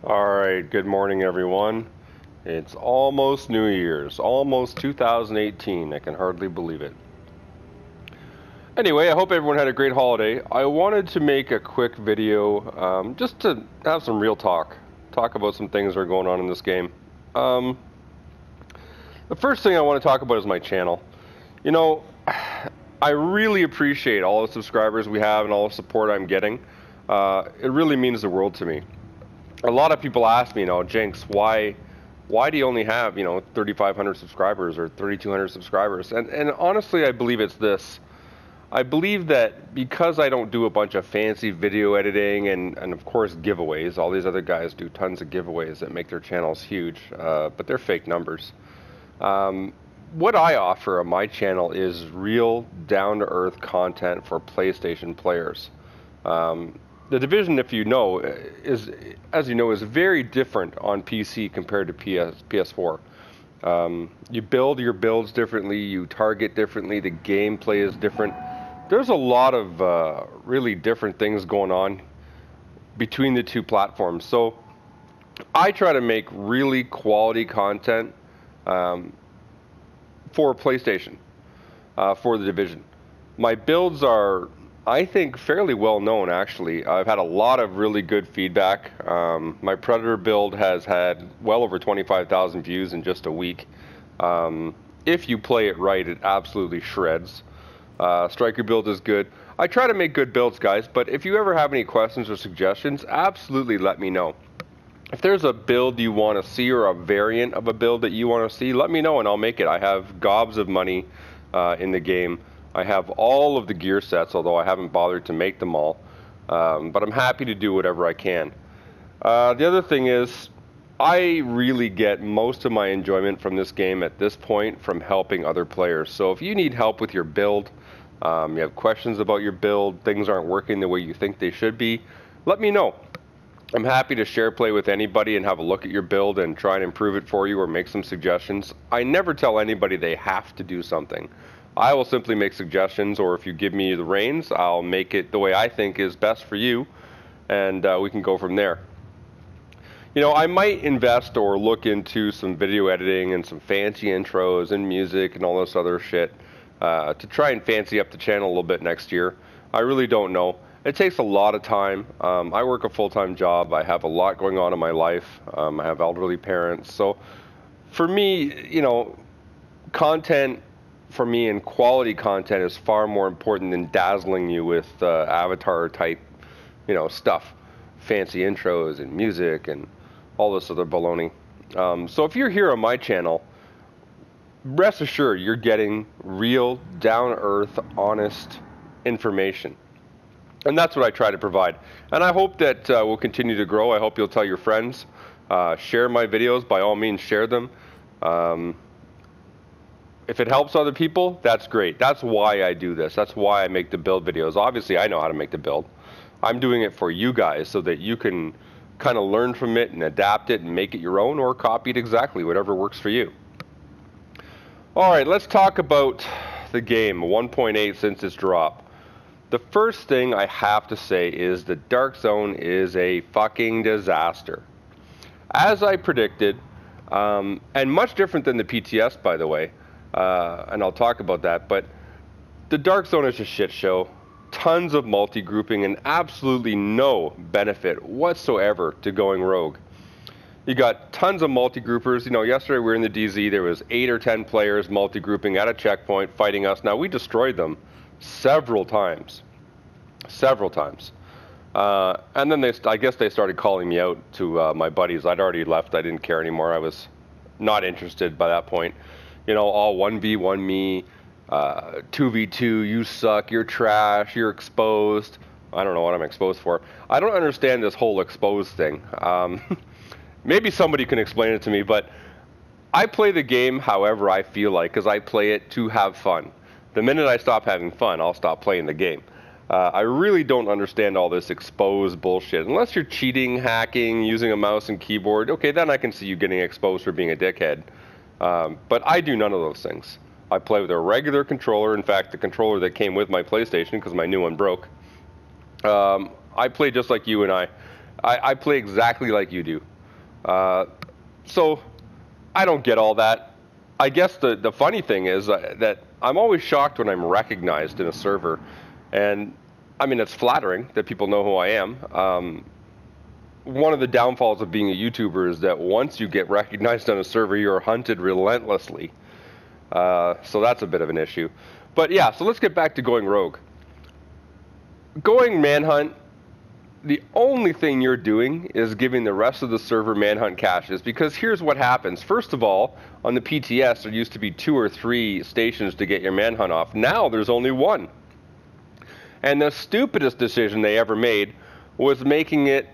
Alright, good morning everyone. It's almost New Year's, almost 2018. I can hardly believe it. Anyway, I hope everyone had a great holiday. I wanted to make a quick video just to have some real talk about some things that are going on in this game. The first thing I want to talk about is my channel. You know, I really appreciate all the subscribers we have and all the support I'm getting. It really means the world to me. A lot of people ask me, Jinx, why do you only have, 3,500 subscribers or 3,200 subscribers? And honestly, I believe it's this. I believe that because I don't do a bunch of fancy video editing and of course giveaways, all these other guys do tons of giveaways that make their channels huge, but they're fake numbers. What I offer on my channel is real down-to-earth content for PlayStation players. The Division, if you know, is very different on PC compared to PS4. You build your builds differently, you target differently, the gameplay is different. There's a lot of really different things going on between the two platforms. So I try to make really quality content for PlayStation, for the Division. My builds are, I think, fairly well known, actually. I've had a lot of really good feedback. My Predator build has had well over 25,000 views in just a week. If you play it right, it absolutely shreds. Striker build is good. I try to make good builds, guys, but if you ever have any questions or suggestions, absolutely let me know. If there's a build you want to see or a variant of a build that you want to see, let me know and I'll make it. I have gobs of money in the game. I have all of the gear sets, although I haven't bothered to make them all. But I'm happy to do whatever I can. The other thing is, I really get most of my enjoyment from this game at this point from helping other players. So if you need help with your build, you have questions about your build, things aren't working the way you think they should be, let me know. I'm happy to share play with anybody and have a look at your build and try and improve it for you or make some suggestions. I never tell anybody they have to do something. I will simply make suggestions, or if you give me the reins, I'll make it the way I think is best for you, and we can go from there. I might invest or look into some video editing and some fancy intros and music and all this other shit to try and fancy up the channel a little bit next year. I really don't know. It takes a lot of time. I work a full-time job. I have a lot going on in my life. I have elderly parents. So for me, content for me and quality content is far more important than dazzling you with avatar type, stuff. Fancy intros and music and all this other baloney. So if you're here on my channel, rest assured you're getting real, down-to-earth, honest information. And that's what I try to provide. And I hope that we'll continue to grow. I hope you'll tell your friends. Share my videos. By all means, share them. If it helps other people, that's great. That's why I do this. That's why I make the build videos. Obviously, I know how to make the build. I'm doing it for you guys so that you can kind of learn from it and adapt it and make it your own or copy it exactly, whatever works for you. All right, let's talk about the game, 1.8 since its drop. The first thing I have to say is the Dark Zone is a fucking disaster. As I predicted, and much different than the PTS, by the way, and I'll talk about that, but the Dark Zone is a shit show. Tons of multi-grouping and absolutely no benefit whatsoever to going rogue. You got tons of multi-groupers. Yesterday we were in the DZ, there was 8 or 10 players multi-grouping at a checkpoint fighting us. Now, we destroyed them several times. And then I guess they started calling me out to my buddies. I'd already left. I didn't care anymore. I was not interested by that point. All 1v1 me, 2v2, you suck, you're trash, you're exposed. I don't know what I'm exposed for. I don't understand this whole exposed thing. Maybe somebody can explain it to me, but I play the game however I feel like, because I play it to have fun. The minute I stop having fun, I'll stop playing the game. I really don't understand all this exposed bullshit. Unless you're cheating, hacking, using a mouse and keyboard, okay, then I can see you getting exposed for being a dickhead. But I do none of those things. I play with a regular controller. In fact, the controller that came with my PlayStation, because my new one broke. I play just like you and I. I play exactly like you do. So I don't get all that. I guess the funny thing is that I'm always shocked when I'm recognized in a server. And I mean, it's flattering that people know who I am. One of the downfalls of being a YouTuber is that once you get recognized on a server, you're hunted relentlessly. So that's a bit of an issue. But yeah, so let's get back to going rogue. Going manhunt, the only thing you're doing is giving the rest of the server manhunt caches, because here's what happens. First of all, on the PTS, there used to be 2 or 3 stations to get your manhunt off. Now there's only 1. And the stupidest decision they ever made was making it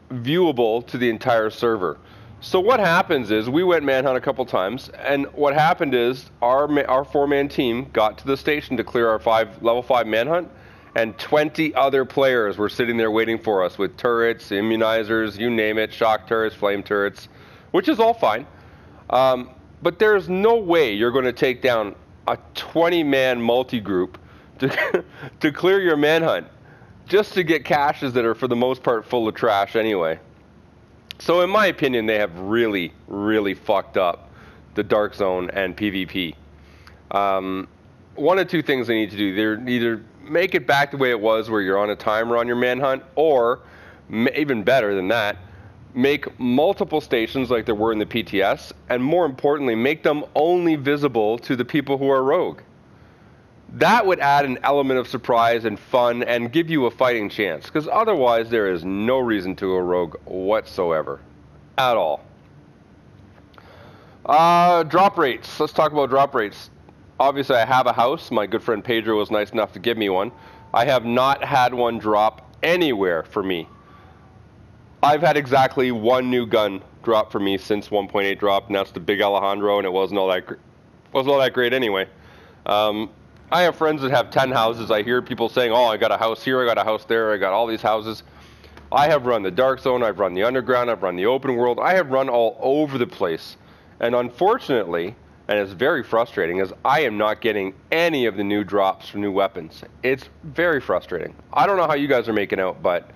viewable to the entire server. So what happens is, we went manhunt a couple times, and what happened is our 4-man team got to the station to clear our level 5 manhunt, and 20 other players were sitting there waiting for us with turrets, immunizers, you name it, shock turrets, flame turrets, which is all fine. But there's no way you're going to take down a 20-man multi-group to clear your manhunt just to get caches that are, for the most part, full of trash anyway. So in my opinion, they have really, really fucked up the Dark Zone and PvP. One of 2 things they need to do. They're either make it back the way it was, where you're on a timer on your manhunt, or even better than that, make multiple stations like there were in the PTS, and more importantly, make them only visible to the people who are rogue. That would add an element of surprise and fun and give you a fighting chance, because otherwise there is no reason to go rogue whatsoever at all. Drop rates. Let's talk about drop rates. Obviously, I have a house. My good friend Pedro was nice enough to give me one. I have not had one drop anywhere for me. I've had exactly 1 new gun drop for me since 1.8 dropped, and that's the big Alejandro, and it wasn't all that great anyway. I have friends that have 10 houses. I hear people saying, oh, I got a house here, I got a house there, I got all these houses. I have run the Dark Zone, I've run the Underground, I've run the Open World. I have run all over the place. And unfortunately, and it's very frustrating, is I am not getting any of the new drops for new weapons. It's very frustrating. I don't know how you guys are making out, but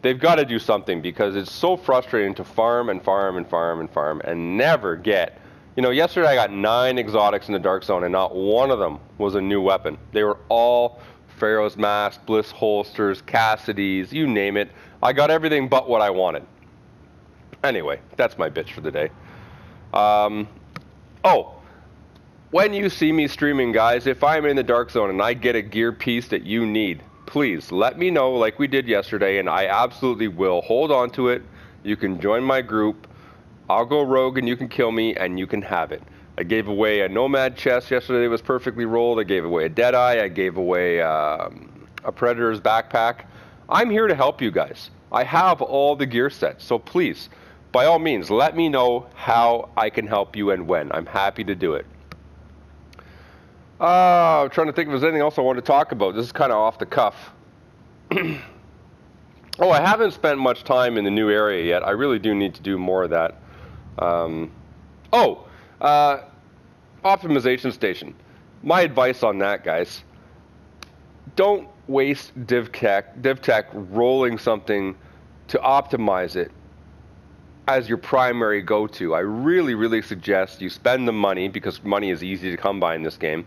they've got to do something, because it's so frustrating to farm and farm and farm and farm and never get. You know, yesterday I got 9 exotics in the Dark Zone, and not one of them was a new weapon. They were all Pharaoh's Mask, Bliss holsters, Cassidy's, you name it. I got everything but what I wanted. Anyway, that's my bitch for the day. When you see me streaming, guys, if I'm in the Dark Zone and I get a gear piece that you need, please let me know like we did yesterday, and I absolutely will hold on to it. You can join my group. I'll go rogue and you can kill me and you can have it. I gave away a Nomad chest yesterday that was perfectly rolled. I gave away a Deadeye. I gave away a Predator's backpack. I'm here to help you guys. I have all the gear sets, so please, by all means, let me know how I can help you and when. I'm happy to do it. I'm trying to think if there's anything else I want to talk about. This is kind of off the cuff. Oh, I haven't spent much time in the new area yet. I really do need to do more of that. Optimization station. My advice on that, guys, don't waste div tech rolling something to optimize it as your primary go-to. I really suggest you spend the money, because money is easy to come by in this game,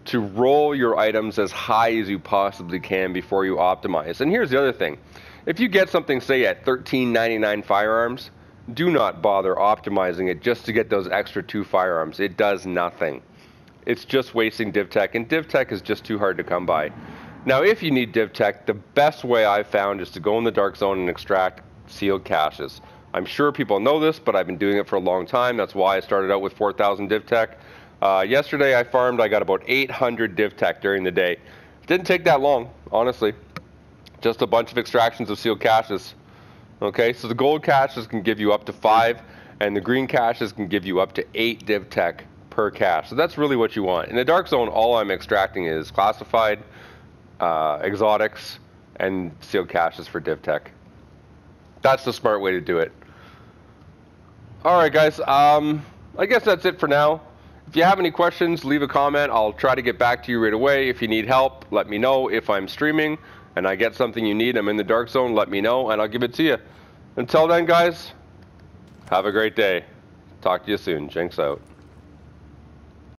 to roll your items as high as you possibly can before you optimize. And here's the other thing. If you get something, say, at $13.99 firearms, do not bother optimizing it just to get those extra 2 firearms. It does nothing. It's just wasting div tech, and div tech is just too hard to come by. Now, if you need div tech, the best way I've found is to go in the Dark Zone and extract sealed caches. I'm sure people know this, but I've been doing it for a long time. That's why I started out with 4,000 div tech. Yesterday I farmed, I got about 800 div tech during the day. Didn't take that long, honestly. Just a bunch of extractions of sealed caches. Okay, so the gold caches can give you up to 5, and the green caches can give you up to 8 div tech per cache. So that's really what you want. In the Dark Zone, all I'm extracting is classified, exotics, and sealed caches for div tech. That's the smart way to do it. Alright guys, I guess that's it for now. If you have any questions, leave a comment. I'll try to get back to you right away. If you need help, let me know. If I'm streaming and I get something you need, I'm in the Dark Zone, let me know and I'll give it to you. Until then, guys, have a great day. Talk to you soon. Jinx out.